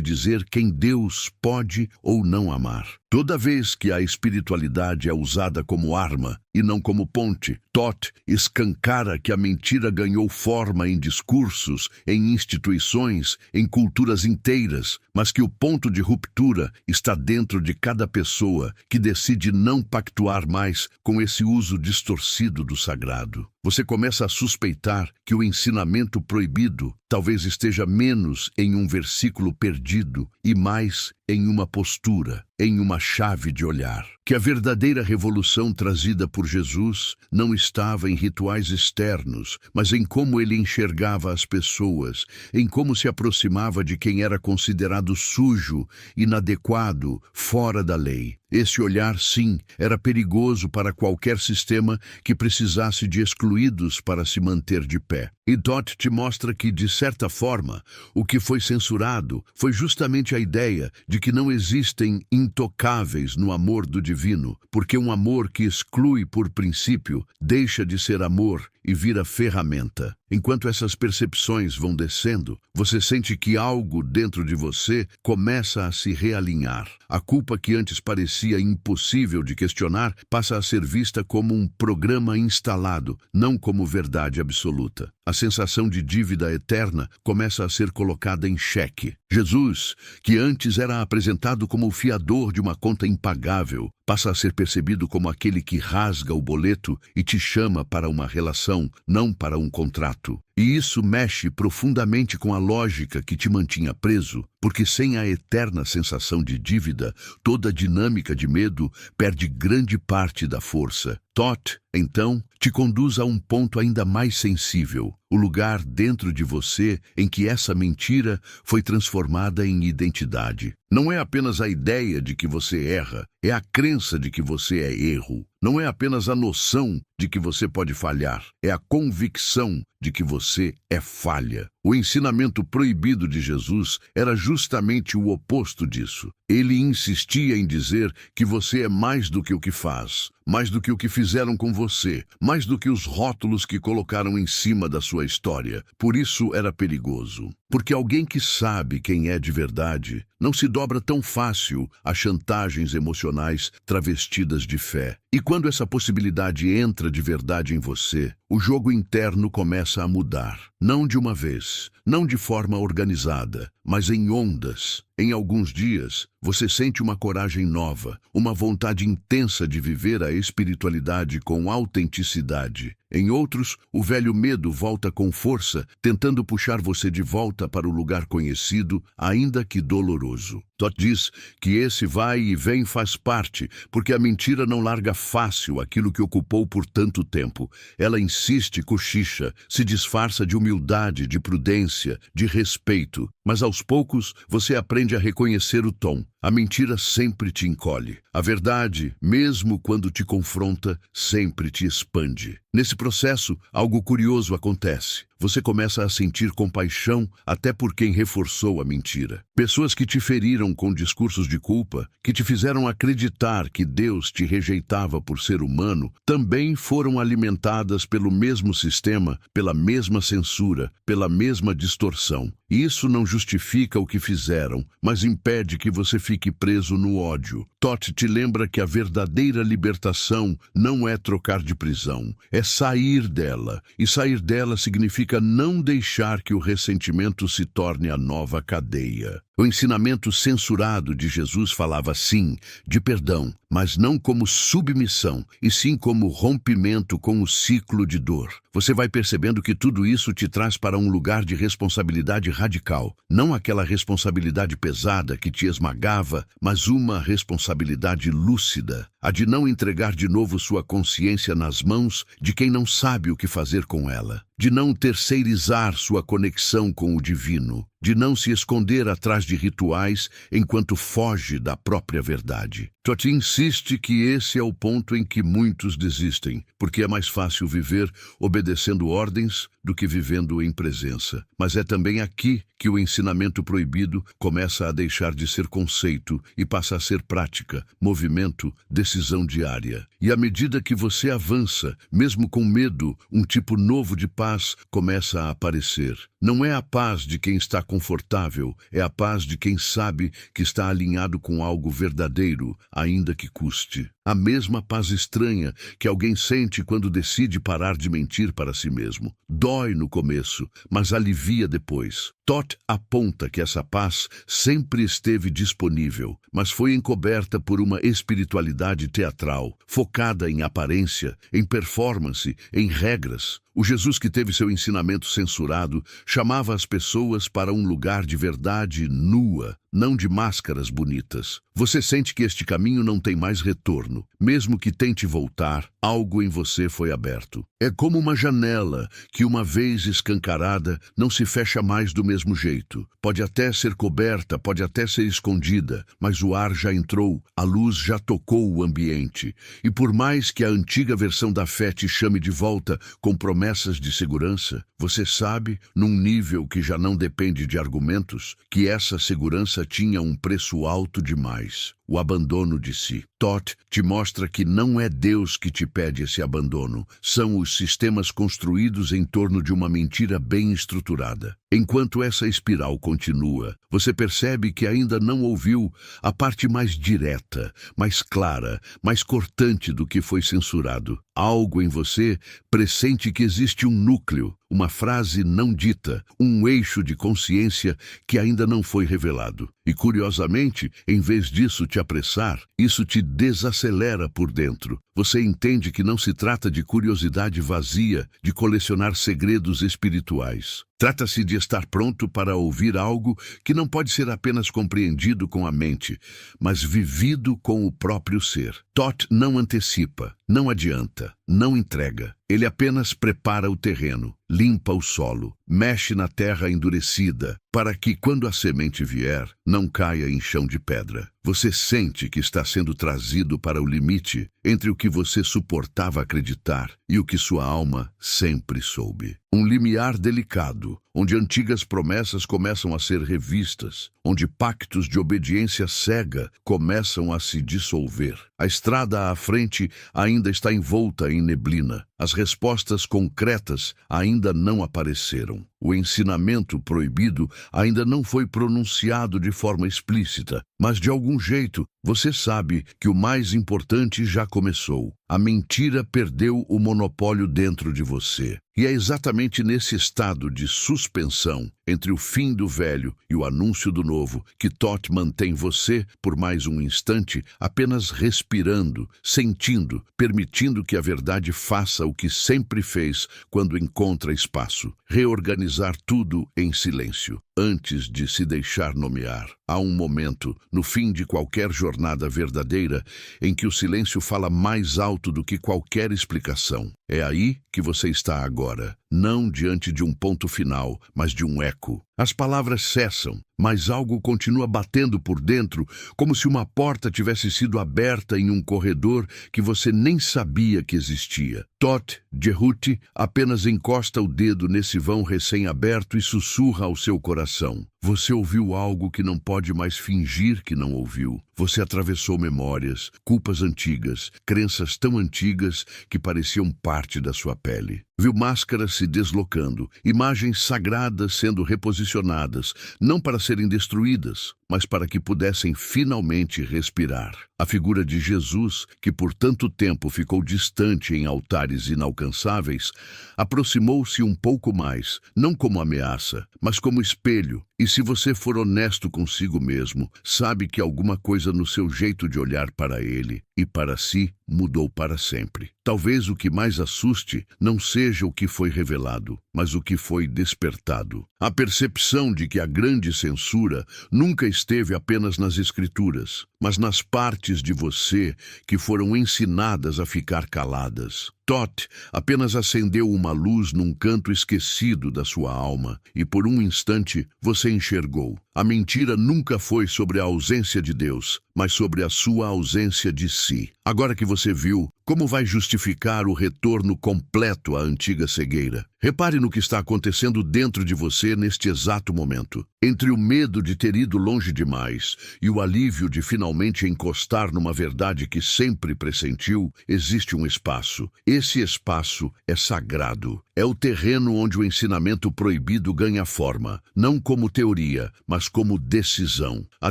dizer quem Deus pode ou não amar. Toda vez que a espiritualidade é usada como arma e não como ponte, Toth escancara que a mentira ganhou forma em discursos, em instituições, em culturas inteiras, mas que o ponto de ruptura está dentro de cada pessoa que decide não pactuar mais com esse uso distorcido do sagrado. Você começa a suspeitar que o ensinamento proibido talvez esteja menos em um versículo perdido e mais em uma postura, em uma chave de olhar. Que a verdadeira revolução trazida por Jesus não estava em rituais externos, mas em como ele enxergava as pessoas, em como se aproximava de quem era considerado sujo, inadequado, fora da lei. Esse olhar, sim, era perigoso para qualquer sistema que precisasse de excluídos para se manter de pé. E Toth te mostra que, de certa forma, o que foi censurado foi justamente a ideia de que não existem intocáveis no amor do divino, porque um amor que exclui por princípio deixa de ser amor e vira ferramenta. Enquanto essas percepções vão descendo, você sente que algo dentro de você começa a se realinhar. A culpa que antes parecia impossível de questionar passa a ser vista como um programa instalado, não como verdade absoluta. A sensação de dívida eterna começa a ser colocada em xeque. Jesus, que antes era apresentado como o fiador de uma conta impagável, passa a ser percebido como aquele que rasga o boleto e te chama para uma relação, não para um contrato. E isso mexe profundamente com a lógica que te mantinha preso, porque sem a eterna sensação de dívida, toda a dinâmica de medo perde grande parte da força. Toth, então, te conduz a um ponto ainda mais sensível, o lugar dentro de você em que essa mentira foi transformada em identidade. Não é apenas a ideia de que você erra, é a crença de que você é erro. Não é apenas a noção de que você pode falhar, é a convicção de que você é falha. O ensinamento proibido de Jesus era justamente o oposto disso. Ele insistia em dizer que você é mais do que o que faz, mais do que o que fizeram com você, mais do que os rótulos que colocaram em cima da sua história. Por isso era perigoso. Porque alguém que sabe quem é de verdade não se dobra tão fácil a chantagens emocionais travestidas de fé. E quando essa possibilidade entra de verdade em você, o jogo interno começa a mudar. Não de uma vez, não de forma organizada, mas em ondas. Em alguns dias, você sente uma coragem nova, uma vontade intensa de viver a espiritualidade com autenticidade. Em outros, o velho medo volta com força, tentando puxar você de volta para o lugar conhecido, ainda que doloroso. Todd diz que esse vai e vem faz parte, porque a mentira não larga fácil aquilo que ocupou por tanto tempo. Ela insiste, cochicha, se disfarça de humildade, de prudência, de respeito. Mas aos poucos, você aprende a reconhecer o tom. A mentira sempre te encolhe. A verdade, mesmo quando te confronta, sempre te expande. Nesse processo, algo curioso acontece. Você começa a sentir compaixão até por quem reforçou a mentira. Pessoas que te feriram com discursos de culpa, que te fizeram acreditar que Deus te rejeitava por ser humano, também foram alimentadas pelo mesmo sistema, pela mesma censura, pela mesma distorção. E isso não justifica o que fizeram, mas impede que você fique preso no ódio. Todd te lembra que a verdadeira libertação não é trocar de prisão, é sair dela. E sair dela significa não deixar que o ressentimento se torne a nova cadeia. O ensinamento censurado de Jesus falava sim, de perdão, mas não como submissão, e sim como rompimento com o ciclo de dor. Você vai percebendo que tudo isso te traz para um lugar de responsabilidade radical. Não aquela responsabilidade pesada que te esmagava, mas uma responsabilidade lúcida. A de não entregar de novo sua consciência nas mãos de quem não sabe o que fazer com ela. De não terceirizar sua conexão com o divino. De não se esconder atrás de rituais enquanto foge da própria verdade. Todd insiste que esse é o ponto em que muitos desistem, porque é mais fácil viver obedecendo ordens do que vivendo em presença. Mas é também aqui que o ensinamento proibido começa a deixar de ser conceito e passa a ser prática, movimento, decisão diária. E à medida que você avança, mesmo com medo, um tipo novo de paz começa a aparecer. Não é a paz de quem está confortável, é a paz de quem sabe que está alinhado com algo verdadeiro, ainda que custe. A mesma paz estranha que alguém sente quando decide parar de mentir para si mesmo. Dói no começo, mas alivia depois. Todd aponta que essa paz sempre esteve disponível, mas foi encoberta por uma espiritualidade teatral, focada em aparência, em performance, em regras. O Jesus que teve seu ensinamento censurado chamava as pessoas para um lugar de verdade nua, não de máscaras bonitas. Você sente que este caminho não tem mais retorno. Mesmo que tente voltar, algo em você foi aberto. É como uma janela que, uma vez escancarada, não se fecha mais do mesmo jeito. Pode até ser coberta, pode até ser escondida, mas o ar já entrou, a luz já tocou o ambiente. E por mais que a antiga versão da fé te chame de volta com promessas de segurança, você sabe, num nível que já não depende de argumentos, que essa segurança tinha um preço alto demais. O abandono de si. Todd te mostra que não é Deus que te pede esse abandono, são os sistemas construídos em torno de uma mentira bem estruturada. Enquanto essa espiral continua, você percebe que ainda não ouviu a parte mais direta, mais clara, mais cortante do que foi censurado. Algo em você pressente que existe um núcleo, uma frase não dita, um eixo de consciência que ainda não foi revelado. E curiosamente, em vez disso te apressar, isso te desacelera por dentro. Você entende que não se trata de curiosidade vazia, de colecionar segredos espirituais. Trata-se de estar pronto para ouvir algo que não pode ser apenas compreendido com a mente, mas vivido com o próprio ser. Todd não antecipa, não adianta, não entrega. Ele apenas prepara o terreno, limpa o solo, mexe na terra endurecida, para que, quando a semente vier, não caia em chão de pedra. Você sente que está sendo trazido para o limite entre o que você suportava acreditar e o que sua alma sempre soube. Um limiar delicado, onde antigas promessas começam a ser revistas, onde pactos de obediência cega começam a se dissolver. A estrada à frente ainda está envolta em neblina. As respostas concretas ainda não apareceram. O ensinamento proibido ainda não foi pronunciado de forma explícita, mas de algum jeito você sabe que o mais importante já começou. A mentira perdeu o monopólio dentro de você. E é exatamente nesse estado de suspensão entre o fim do velho e o anúncio do novo que Todd mantém você por mais um instante, apenas respirando, sentindo, permitindo que a verdade faça o que sempre fez quando encontra espaço, reorganizar tudo em silêncio, antes de se deixar nomear. Há um momento, no fim de qualquer jornada verdadeira, em que o silêncio fala mais alto do que qualquer explicação. É aí que você está agora, não diante de um ponto final, mas de um eco. As palavras cessam, mas algo continua batendo por dentro, como se uma porta tivesse sido aberta em um corredor que você nem sabia que existia. Todd Jehuti apenas encosta o dedo nesse vão recém-aberto e sussurra ao seu coração. Você ouviu algo que não pode mais fingir que não ouviu. Você atravessou memórias, culpas antigas, crenças tão antigas que pareciam parte da sua pele. Viu máscaras se deslocando, imagens sagradas sendo reposicionadas, não para serem destruídas, mas para que pudessem finalmente respirar. A figura de Jesus, que por tanto tempo ficou distante em altares inalcançáveis, aproximou-se um pouco mais, não como ameaça, mas como espelho. E se você for honesto consigo mesmo, sabe que alguma coisa no seu jeito de olhar para ele e para si mudou para sempre. Talvez o que mais assuste não seja o que foi revelado, mas o que foi despertado. A percepção de que a grande censura nunca esteve apenas nas escrituras, mas nas partes de você que foram ensinadas a ficar caladas. Todd apenas acendeu uma luz num canto esquecido da sua alma, e por um instante você enxergou. A mentira nunca foi sobre a ausência de Deus, mas sobre a sua ausência de si. Agora que você viu, como vai justificar o retorno completo à antiga cegueira? Repare no que está acontecendo dentro de você neste exato momento. Entre o medo de ter ido longe demais e o alívio de finalmente encostar numa verdade que sempre pressentiu, existe um espaço. Esse espaço é sagrado. É o terreno onde o ensinamento proibido ganha forma, não como teoria, mas como decisão. A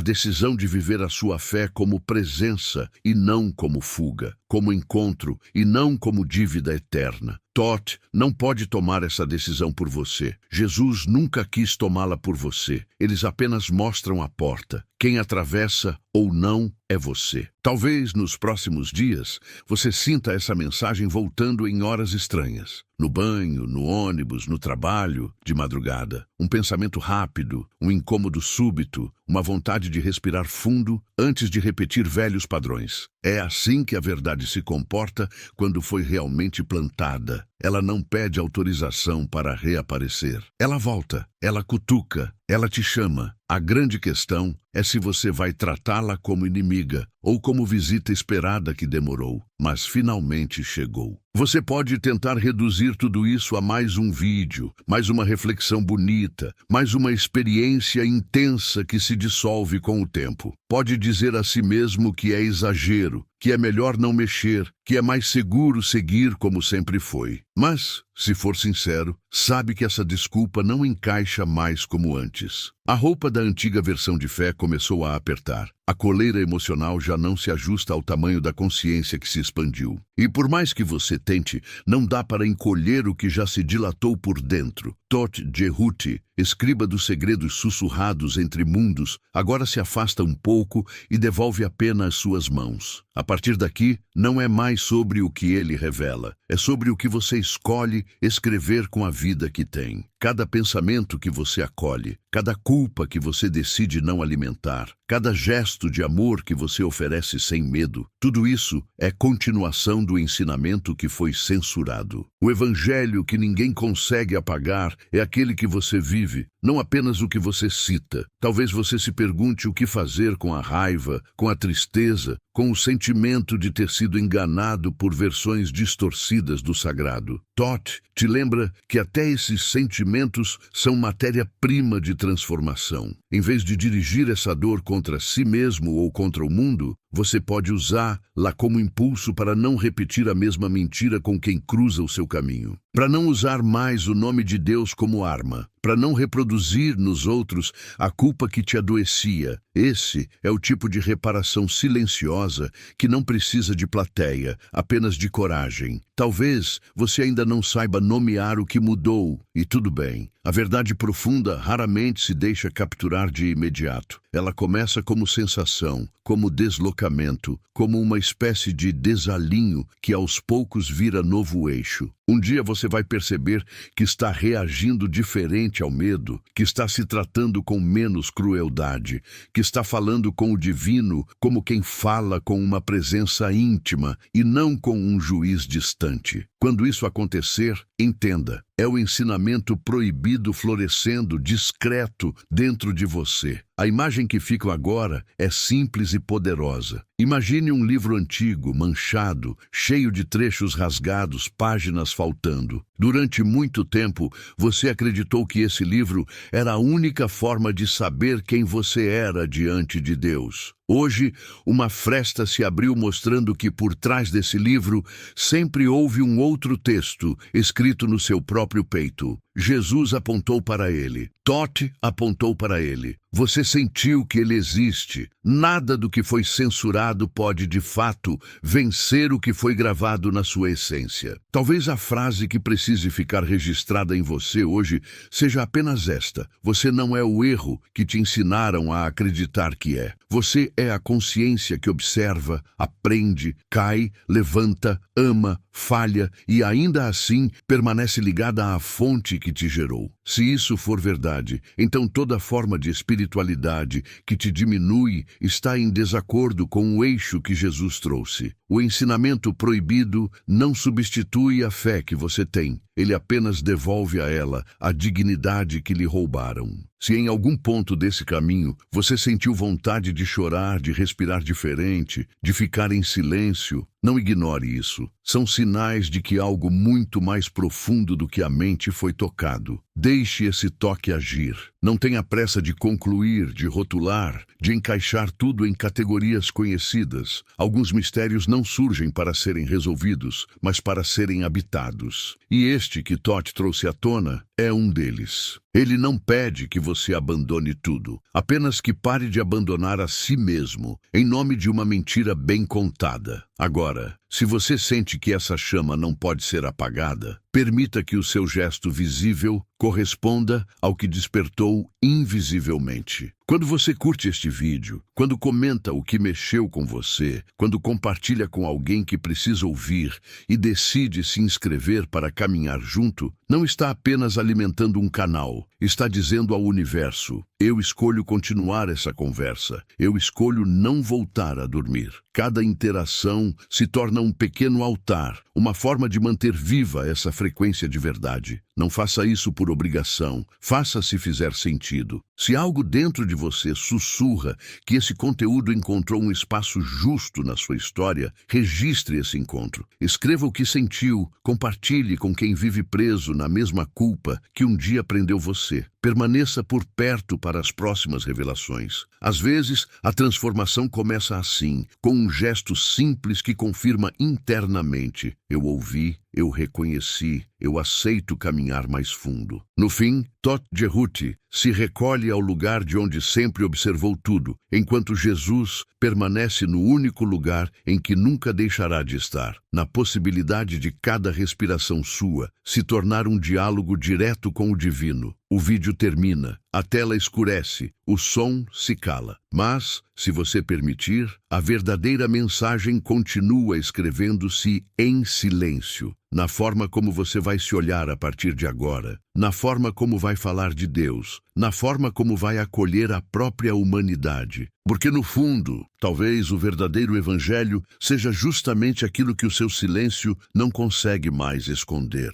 decisão de viver a sua fé como presença e não como fuga, como encontro e não como dívida eterna. Todd não pode tomar essa decisão por você. Jesus nunca quis tomá-la por você. Eles apenas mostram a porta. Quem atravessa ou não é você. Talvez nos próximos dias você sinta essa mensagem voltando em horas estranhas. No banho, no ônibus, no trabalho, de madrugada. Um pensamento rápido, um incômodo súbito, uma vontade de respirar fundo antes de repetir velhos padrões. É assim que a verdade se comporta quando foi realmente plantada. Ela não pede autorização para reaparecer. Ela volta, ela cutuca, ela te chama. A grande questão é se você vai tratá-la como inimiga ou como visita esperada que demorou, mas finalmente chegou. Você pode tentar reduzir tudo isso a mais um vídeo, mais uma reflexão bonita, mais uma experiência intensa que se dissolve com o tempo. Pode dizer a si mesmo que é exagero, que é melhor não mexer, que é mais seguro seguir como sempre foi. Mas, se for sincero, sabe que essa desculpa não encaixa mais como antes. A roupa da antiga versão de fé começou a apertar. A coleira emocional já não se ajusta ao tamanho da consciência que se expandiu. E por mais que você tente, não dá para encolher o que já se dilatou por dentro. Todd Jehuti, escriba dos segredos sussurrados entre mundos, agora se afasta um pouco e devolve a pena às suas mãos. A partir daqui, não é mais sobre o que ele revela, é sobre o que você escolhe escrever com a vida que tem. Cada pensamento que você acolhe, cada culpa que você decide não alimentar, cada gesto de amor que você oferece sem medo, tudo isso é continuação do ensinamento que foi censurado. O evangelho que ninguém consegue apagar é aquele que você vive, não apenas o que você cita. Talvez você se pergunte o que fazer com a raiva, com a tristeza, com o sentimento de ter sido enganado por versões distorcidas do sagrado. Todd te lembra que até esses sentimentos são matéria-prima de transformação. Em vez de dirigir essa dor contra si mesmo ou contra o mundo, você pode usá-la como impulso para não repetir a mesma mentira com quem cruza o seu caminho. Para não usar mais o nome de Deus como arma, para não reproduzir nos outros a culpa que te adoecia. Esse é o tipo de reparação silenciosa que não precisa de plateia, apenas de coragem. Talvez você ainda não saiba nomear o que mudou, e tudo bem. A verdade profunda raramente se deixa capturar de imediato. Ela começa como sensação, como deslocamento, como uma espécie de desalinho que aos poucos vira novo eixo. Um dia você vai perceber que está reagindo diferente ao medo, que está se tratando com menos crueldade, que está falando com o divino como quem fala com uma presença íntima e não com um juiz distante. Quando isso acontecer, entenda, é o ensinamento proibido florescendo discreto dentro de você. A imagem que fica agora é simples e poderosa. Imagine um livro antigo, manchado, cheio de trechos rasgados, páginas faltando. Durante muito tempo, você acreditou que esse livro era a única forma de saber quem você era diante de Deus. Hoje, uma fresta se abriu mostrando que por trás desse livro sempre houve um outro texto escrito no seu próprio peito. Jesus apontou para ele. Todd apontou para ele. Você sentiu que ele existe. Nada do que foi censurado pode, de fato, vencer o que foi gravado na sua essência. Talvez a frase que precise ficar registrada em você hoje seja apenas esta: você não é o erro que te ensinaram a acreditar que é. Você é a consciência que observa, aprende, cai, levanta, ama, falha e ainda assim permanece ligada à fonte que te gerou. Se isso for verdade, então toda forma de espiritualidade que te diminui está em desacordo com o eixo que Jesus trouxe. O ensinamento proibido não substitui a fé que você tem. Ele apenas devolve a ela a dignidade que lhe roubaram. Se em algum ponto desse caminho você sentiu vontade de chorar, de respirar diferente, de ficar em silêncio, não ignore isso. São sinais de que algo muito mais profundo do que a mente foi tocado. Deixe esse toque agir. Não tenha pressa de concluir, de rotular, de encaixar tudo em categorias conhecidas. Alguns mistérios não surgem para serem resolvidos, mas para serem habitados. E este que Todd trouxe à tona é um deles. Ele não pede que você abandone tudo, apenas que pare de abandonar a si mesmo, em nome de uma mentira bem contada. Agora, se você sente que essa chama não pode ser apagada, permita que o seu gesto visível corresponda ao que despertou invisivelmente. Quando você curte este vídeo, quando comenta o que mexeu com você, quando compartilha com alguém que precisa ouvir e decide se inscrever para caminhar junto, não está apenas alimentando um canal, está dizendo ao universo: eu escolho continuar essa conversa, eu escolho não voltar a dormir. Cada interação se torna um pequeno altar, uma forma de manter viva essa frequência de verdade. Não faça isso por obrigação, faça se fizer sentido. Se algo dentro de você sussurra que esse conteúdo encontrou um espaço justo na sua história, registre esse encontro. Escreva o que sentiu, compartilhe com quem vive preso na mesma culpa que um dia prendeu você. Permaneça por perto para as próximas revelações. Às vezes, a transformação começa assim, com um gesto simples que confirma internamente: eu ouvi, eu reconheci, eu aceito caminhar mais fundo. No fim, Todd Jerhuti se recolhe ao lugar de onde sempre observou tudo, enquanto Jesus permanece no único lugar em que nunca deixará de estar, na possibilidade de cada respiração sua se tornar um diálogo direto com o divino. O vídeo termina, a tela escurece, o som se cala. Mas, se você permitir, a verdadeira mensagem continua escrevendo-se em silêncio, na forma como você vai se olhar a partir de agora, na forma como vai falar de Deus, na forma como vai acolher a própria humanidade. Porque, no fundo, talvez o verdadeiro evangelho seja justamente aquilo que o seu silêncio não consegue mais esconder.